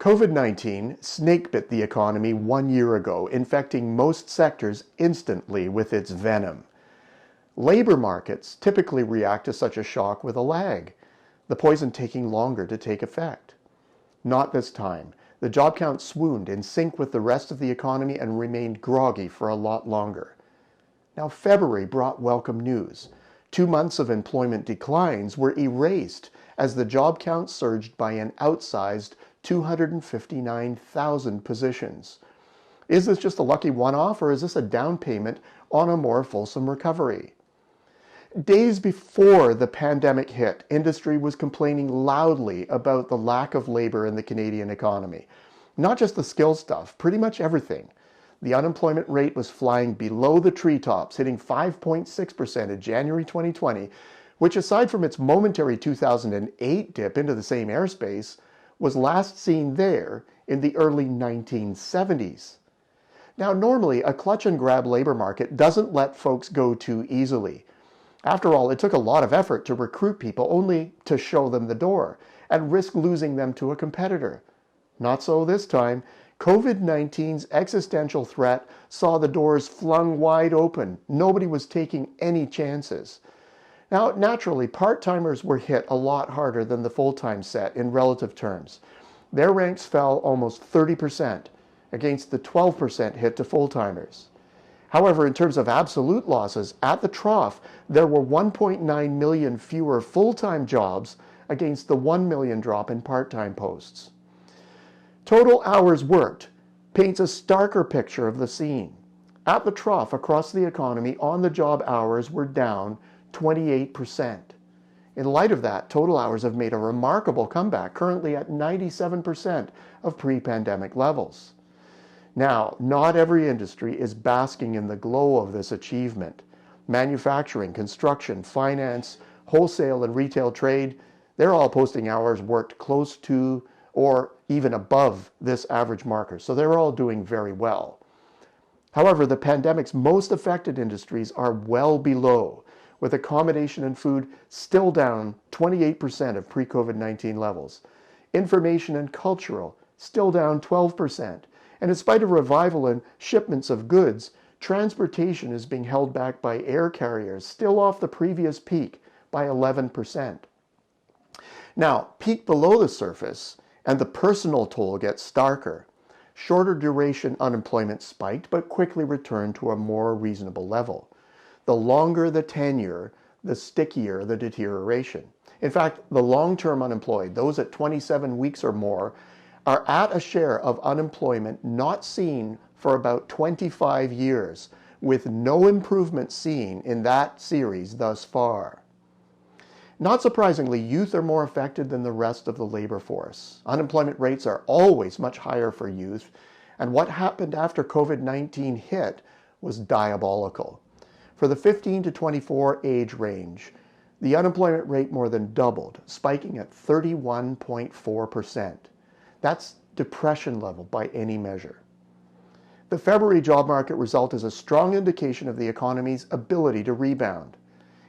COVID-19 snakebit the economy 1 year ago, infecting most sectors instantly with its venom. Labor markets typically react to such a shock with a lag, the poison taking longer to take effect. Not this time. The job count swooned in sync with the rest of the economy and remained groggy for a lot longer. Now, February brought welcome news. 2 months of employment declines were erased as the job count surged by an outsized 259,000 positions. Is this just a lucky one-off, or is this a down payment on a more fulsome recovery? Days before the pandemic hit, industry was complaining loudly about the lack of labor in the Canadian economy. Not just the skill stuff, pretty much everything. The unemployment rate was flying below the treetops, hitting 5.6% in January 2020, which, aside from its momentary 2008 dip into the same airspace, was last seen there in the early 1970s. Now, normally, a clutch-and-grab labor market doesn't let folks go too easily. After all, it took a lot of effort to recruit people only to show them the door and risk losing them to a competitor. Not so this time. COVID-19's existential threat saw the doors flung wide open. Nobody was taking any chances. Now, naturally, part-timers were hit a lot harder than the full-time set in relative terms. Their ranks fell almost 30% against the 12% hit to full-timers. However, in terms of absolute losses, at the trough, there were 1.9 million fewer full-time jobs against the 1 million drop in part-time posts. Total hours worked paints a starker picture of the scene. At the trough, across the economy, on-the-job hours were down 28%. In light of that, total hours have made a remarkable comeback, currently at 97% of pre-pandemic levels. Now, not every industry is basking in the glow of this achievement. Manufacturing, construction, finance, wholesale and retail trade, they're all posting hours worked close to or even above this average marker, so they're all doing very well. However, the pandemic's most affected industries are well below, with accommodation and food still down 28% of pre-COVID-19 levels. Information and cultural still down 12%. And in spite of revival in shipments of goods, transportation is being held back by air carriers, still off the previous peak by 11%. Now, peek below the surface, and the personal toll gets starker. Shorter duration unemployment spiked, but quickly returned to a more reasonable level. The longer the tenure, the stickier the deterioration. In fact, the long-term unemployed, those at 27 weeks or more, are at a share of unemployment not seen for about 25 years, with no improvement seen in that series thus far. Not surprisingly, youth are more affected than the rest of the labor force. Unemployment rates are always much higher for youth, and what happened after COVID-19 hit was diabolical. For the 15 to 24 age range, the unemployment rate more than doubled, spiking at 31.4%. That's depression level by any measure. The February job market result is a strong indication of the economy's ability to rebound.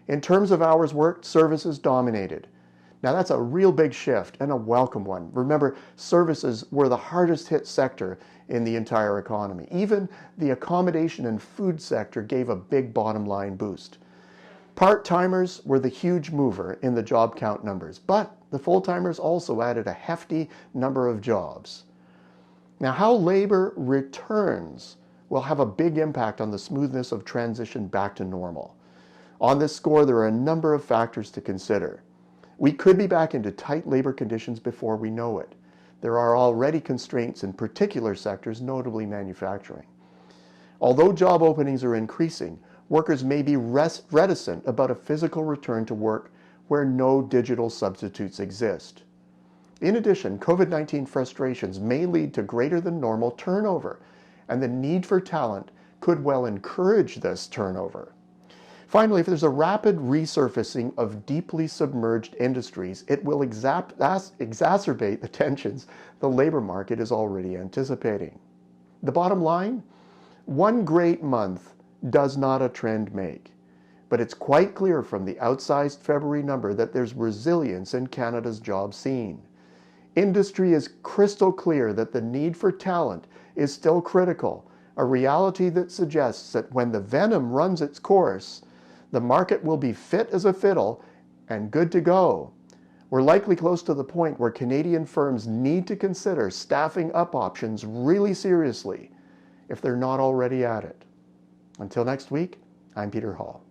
In terms of hours worked, services dominated. Now that's a real big shift and a welcome one. Remember, services were the hardest hit sector in the entire economy. Even the accommodation and food sector gave a big bottom line boost. Part-timers were the huge mover in the job count numbers, but the full-timers also added a hefty number of jobs. Now, how labor returns will have a big impact on the smoothness of transition back to normal. On this score, there are a number of factors to consider. We could be back into tight labor conditions before we know it. There are already constraints in particular sectors, notably manufacturing. Although job openings are increasing, workers may be reticent about a physical return to work where no digital substitutes exist. In addition, COVID-19 frustrations may lead to greater than normal turnover, and the need for talent could well encourage this turnover. Finally, if there's a rapid resurfacing of deeply submerged industries, it will exacerbate the tensions the labor market is already anticipating. The bottom line? One great month does not a trend make, but it's quite clear from the outsized February number that there's resilience in Canada's job scene. Industry is crystal clear that the need for talent is still critical, a reality that suggests that when the venom runs its course, the market will be fit as a fiddle and good to go. We're likely close to the point where Canadian firms need to consider staffing up options really seriously if they're not already at it. Until next week, I'm Peter Hall.